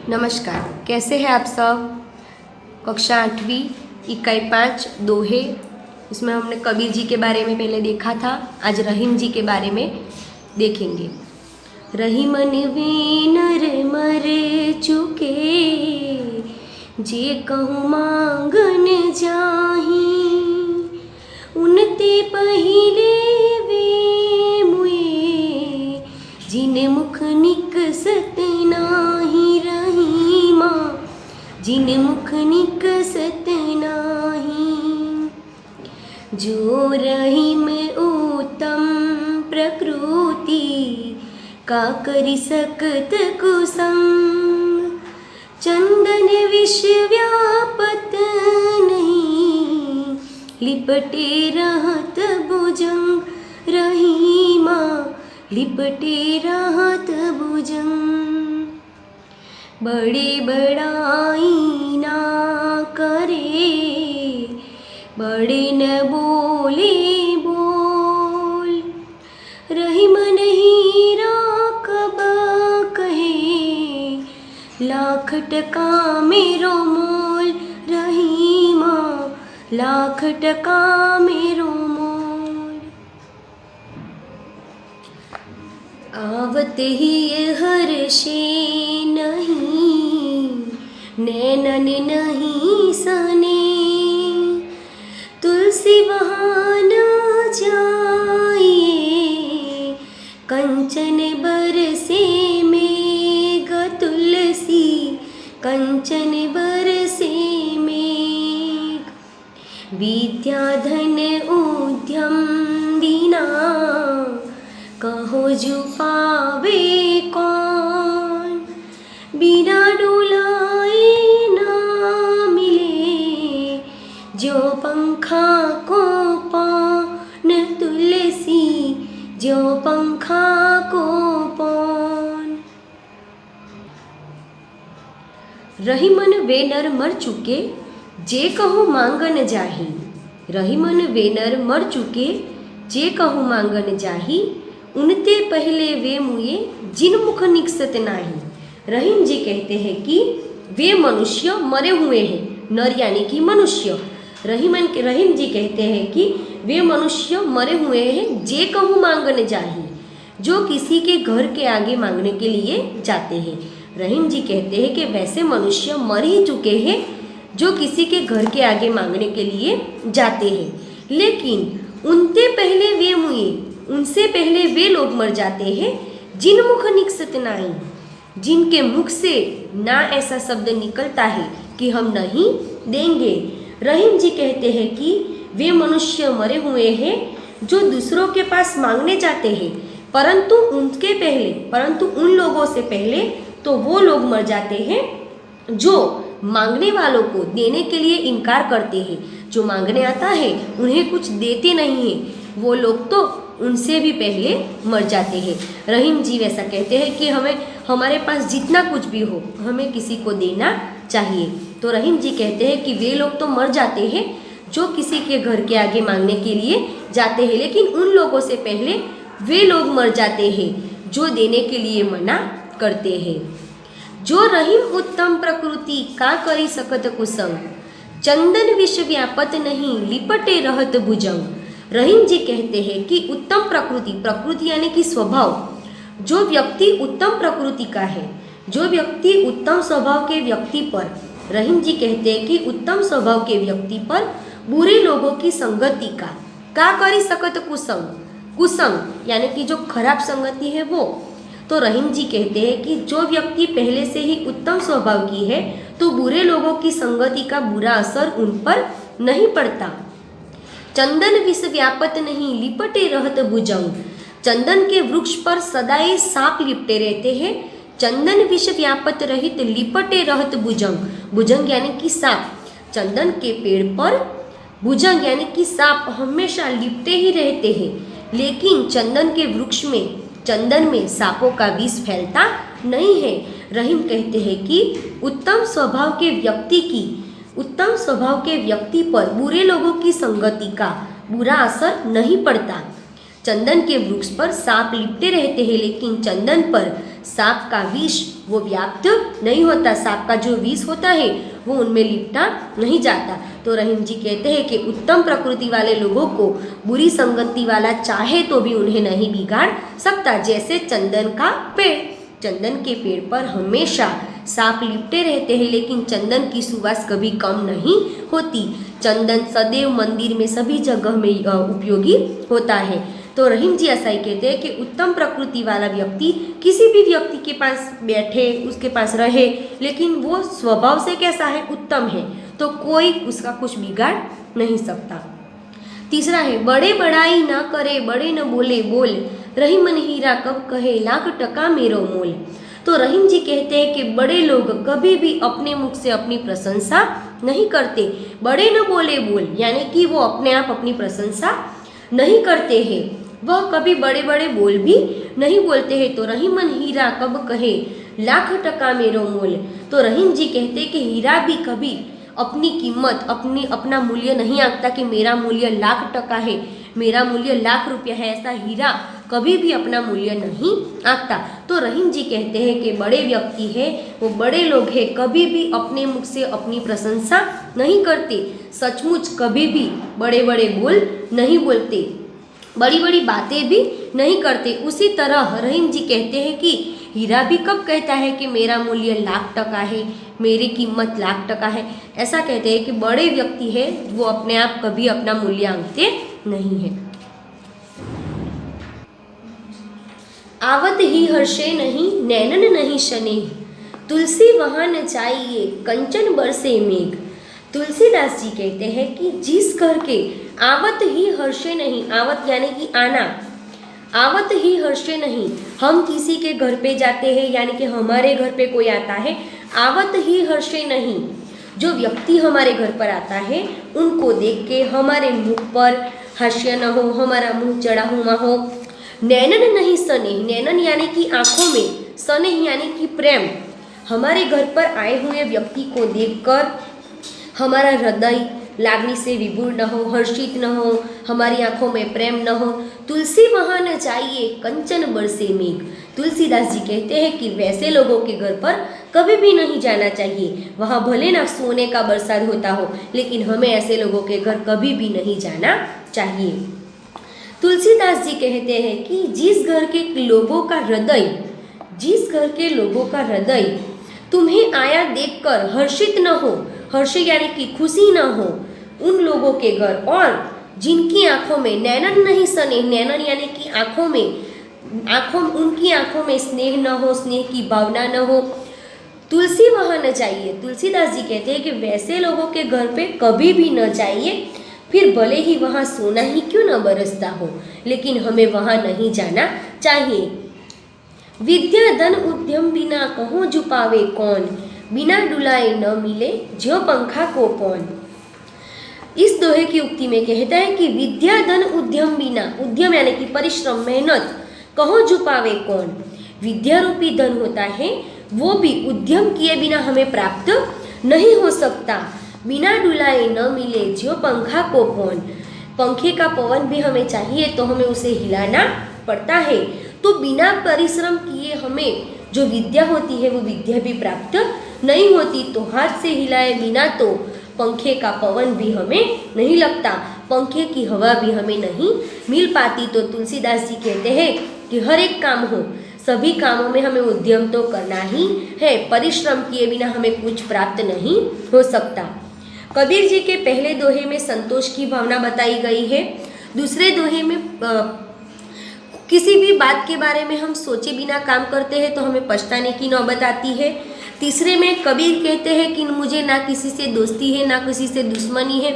नमस्कार, कैसे हैं आप सब। कक्षा 8वीं इकाई 5 दोहे, इसमें हमने कबीर जी के बारे में पहले देखा था। आज रहीम जी के बारे में देखेंगे। रही मन वे नर मर चुके, जे कहूँ मांगन जाही, उनते पहिले वे मुए, जिन मुख निकसत नाही। रहीमा जिन मुख निकसत नाही। जो रहीम उत्तम प्रकृति, का करि सकत कुसंग। चंदन विष व्यापत नहीं, लिपटे रहत भुजंग। रहीमा लिपटे रहत भुजंग। बड़े बड़ाई ना करे, बड़े न बोले बोल। रहीम नहीं राकब कहे, लाख टका मेरो मोल। रहीमा लाख टका मेरो मोल। आवत ही हर्षे नहीं, नैनन नहीं सने। तुलसी वहाँ न जाइए, कंचन बरसे मेघ। तुलसी कंचन बरसे मेघ। विद्या धन उद्यम बिना, कहो जो पावे कौन। बिना डोलाए ना मिले, जो पंखा को पौन। तुलसी जो पंखा को पौन। रहीमन वे नर मर चुके, जे कहूँ मांगन जाही। रहीमन वे नर मर चुके, जे कहूँ मांगन जाही। उनते पहले वे मुए, जिन मुख निकसत नाही। रहीम जी कहते हैं कि वे मनुष्य मरे हुए हैं, नर यानी कि मनुष्य। रहीम जी कहते हैं कि वे मनुष्य मरे हुए हैं, जे कहूँ मांगन जाही, जो किसी के घर के आगे मांगने के लिए जाते हैं। रहीम जी कहते हैं कि वैसे मनुष्य मर ही चुके हैं, जो किसी के घर के आगे मांगने के लिए जाते हैं। लेकिन उनते पहले वे मुए, उनसे पहले वे लोग मर जाते हैं, जिन मुख निकसत नाही, जिनके मुख से ना ऐसा शब्द निकलता है कि हम नहीं देंगे। रहीम जी कहते हैं कि वे मनुष्य मरे हुए हैं, जो दूसरों के पास मांगने जाते हैं, परंतु उन लोगों से पहले तो वो लोग मर जाते हैं जो मांगने वालों को देने के लिए इनकार करते हैं। जो मांगने आता है उन्हें कुछ देते नहीं हैं, वो लोग तो उनसे भी पहले मर जाते हैं। रहीम जी वैसा कहते हैं कि हमारे पास जितना कुछ भी हो, हमें किसी को देना चाहिए। तो रहीम जी कहते हैं कि वे लोग तो मर जाते हैं जो किसी के घर के आगे मांगने के लिए जाते हैं, लेकिन उन लोगों से पहले वे लोग मर जाते हैं जो देने के लिए मना करते हैं। जो रहीम उत्तम प्रकृति, का करी सकत कुसंग। चंदन विष व्यापत नहीं, लिपटे रहत भुजंग। रहीम जी कहते हैं कि उत्तम प्रकृति यानी कि स्वभाव, जो व्यक्ति उत्तम प्रकृति का है, जो व्यक्ति उत्तम स्वभाव के व्यक्ति पर, रहीम जी कहते हैं कि उत्तम स्वभाव के व्यक्ति पर बुरे लोगों की संगति का करी सकत कुसंग यानी कि जो खराब संगति है वो। तो रहीम जी कहते हैं कि जो व्यक्ति पहले से ही उत्तम स्वभाव की है, तो बुरे लोगों की संगति का बुरा असर उन पर नहीं पड़ता। चंदन विष व्यापत नहीं, लिपटे रहत भुजंग। चंदन के वृक्ष पर सदाई सांप लिपटे रहते हैं। चंदन विष व्यापत रहित, लिपटे रहत भुजंग। भुजंग यानी कि सांप। चंदन के पेड़ पर भुजंग यानी कि सांप हमेशा लिपटे ही रहते हैं, लेकिन चंदन के वृक्ष में, चंदन में सांपों का विष फैलता नहीं है। रहीम कहते हैं कि उत्तम स्वभाव के व्यक्ति पर बुरे लोगों की संगति का बुरा असर नहीं पड़ता। चंदन के वृक्ष पर सांप लिपटे रहते हैं, लेकिन चंदन पर सांप का विष वो व्याप्त नहीं होता, सांप का जो विष होता है वो उनमें लिपटा नहीं जाता। तो रहीम जी कहते हैं कि उत्तम प्रकृति वाले लोगों को बुरी संगति वाला चाहे तो भी उन्हें नहीं बिगाड़ सकता। जैसे चंदन का पेड़, चंदन के पेड़ पर हमेशा सांप लिपटे रहते हैं, लेकिन चंदन की सुवास कभी कम नहीं होती। चंदन सदैव मंदिर में सभी जगह में उपयोगी होता है। तो रहीम जी ऐसा ही कहते हैं कि उत्तम प्रकृति वाला व्यक्ति किसी भी व्यक्ति के पास बैठे, उसके पास रहे, लेकिन वो स्वभाव से कैसा है, उत्तम है, तो कोई उसका कुछ बिगाड़ नहीं सकता। तीसरा है बड़े बड़ाई ना करे, बड़े न बोले बोल, रही मन हीरा कब कहे, लाख टका मेरो मोल। तो रहीम जी कहते हैं कि बड़े लोग कभी भी अपने मुख से अपनी प्रशंसा नहीं करते। बड़े न बोले बोल यानी कि वो अपने आप अपनी प्रशंसा नहीं करते हैं, वह कभी बड़े बड़े बोल भी नहीं बोलते हैं। तो रही मन हीरा कब कहे, लाख टका मेरो मोल। तो रहीम जी कहते हैं कि हीरा भी कभी अपनी कीमत, अपना मूल्य नहीं आंकता कि मेरा मूल्य लाख टका है, मेरा मूल्य लाख रुपया है। ऐसा हीरा कभी भी अपना मूल्य नहीं आंकता। तो रहीम जी कहते हैं कि बड़े व्यक्ति है, वो बड़े लोग हैं, कभी भी अपने मुख से अपनी प्रशंसा नहीं करते, सचमुच कभी भी बड़े बड़े बोल नहीं बोलते, बड़ी बड़ी बातें भी नहीं करते। उसी तरह रहीम जी कहते हैं कि हीरा भी कब कहता है कि मेरा मूल्य लाख टका है, मेरी कीमत लाख टका है। ऐसा कहते हैं कि बड़े व्यक्ति है वो अपने आप कभी अपना मूल्य आंकते नहीं है। आवत ही हर्षे नहीं, नैनन नहीं शने, तुलसी वहाँ न चाहिए, कंचन बरसे मेघ। तुलसीदास जी कहते हैं कि जिस घर के आवत ही हर्षे नहीं, आवत यानी कि आना, आवत ही हर्षे नहीं, हम किसी के घर पे जाते हैं यानी कि हमारे घर पे कोई आता है, आवत ही हर्षे नहीं, जो व्यक्ति हमारे घर पर आता है उनको देख के हमारे मुख पर हास्य न हो, हमारा मुंह चढ़ा हुआ हो। नैनन नहीं स्नेह, नैनन यानी कि आंखों में, स्नेह यानी कि प्रेम, हमारे घर पर आए हुए व्यक्ति को देखकर हमारा हृदय लागनी से विभोर न हो, हर्षित न हो, हमारी आंखों में प्रेम न हो। तुलसी वहाँ न चाहिए, कंचन बरसे मेघ। तुलसीदास जी कहते हैं कि वैसे लोगों के घर पर कभी भी नहीं जाना चाहिए, वहाँ भले ना सोने का बरसात होता हो, लेकिन हमें ऐसे लोगों के घर कभी भी नहीं जाना चाहिए। तुलसीदास जी कहते हैं कि जिस घर के लोगों का हृदय, जिस घर के लोगों का हृदय तुम्हें आया देखकर हर्षित न हो, हर्ष यानी कि खुशी न हो, उन लोगों के घर, और जिनकी आंखों में नैनन नहीं स्नेह, नैनन यानी कि आंखों में, उनकी आंखों में स्नेह न हो, स्नेह की भावना न हो, तुलसी वहाँ न चाहिए। तुलसीदास जी कहते हैं कि वैसे लोगों के घर पे कभी भी न चाहिए, फिर भले ही वहाँ सोना ही क्यों न बरसता हो, लेकिन हमें वहाँ नहीं जाना चाहिए। विद्या धन उद्यम बिना कहो जुपावे कौन, बिना डुलाए न मिले जो पंखा को पौन। इस दोहे की उक्ति में कहता है कि विद्या धन उद्यम बिना, उद्यम यानी कि परिश्रम, मेहनत, कहो जुपावे कौन। विद्या रूपी धन होता है वो भी उद्यम किए बिना हमें प्राप्त नहीं हो सकता। बिना डुलाए न मिले जो पंखा को पौन, पंखे का पवन भी हमें चाहिए तो हमें उसे हिलाना पड़ता है। तो बिना परिश्रम किए हमें जो विद्या होती है वो विद्या भी प्राप्त नहीं होती। तो हाथ से हिलाए बिना तो पंखे का पवन भी हमें नहीं लगता, पंखे की हवा भी हमें नहीं मिल पाती। तो तुलसीदास जी कहते हैं कि हर एक काम हो, सभी कामों में हमें उद्यम तो करना ही है, परिश्रम किए बिना हमें कुछ प्राप्त नहीं हो सकता। कबीर जी के पहले दोहे में संतोष की भावना बताई गई है, दूसरे दोहे में किसी भी बात के बारे में हम सोचे बिना काम करते हैं तो हमें पछताने की नौबत आती है। तीसरे में कबीर कहते हैं कि मुझे ना किसी से दोस्ती है ना किसी से दुश्मनी है,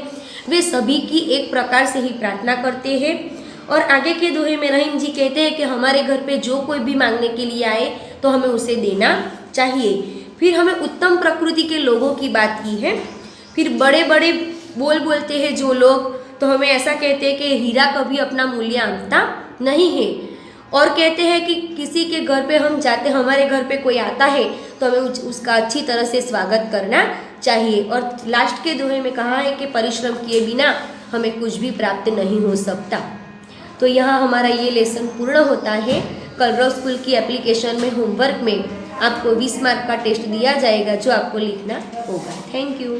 वे सभी की एक प्रकार से ही प्रार्थना करते हैं। और आगे के दोहे में रहीम जी कहते हैं कि हमारे घर पे जो कोई भी मांगने के लिए आए तो हमें उसे देना चाहिए। फिर हमें उत्तम प्रकृति के लोगों की बात की है। फिर बड़े बड़े बोल बोलते हैं जो लोग, तो हमें ऐसा कहते हैं कि हीरा कभी अपना मूल्य आंकता नहीं है। और कहते हैं कि किसी के घर पे हम जाते, हमारे घर पे कोई आता है तो हमें उसका अच्छी तरह से स्वागत करना चाहिए। और लास्ट के दोहे में कहा है कि परिश्रम किए बिना हमें कुछ भी प्राप्त नहीं हो सकता। तो यहाँ हमारा ये लेसन पूर्ण होता है। कलरव स्कूल की एप्लीकेशन में होमवर्क में आपको 20 मार्क का टेस्ट दिया जाएगा जो आपको लिखना होगा। Thank you.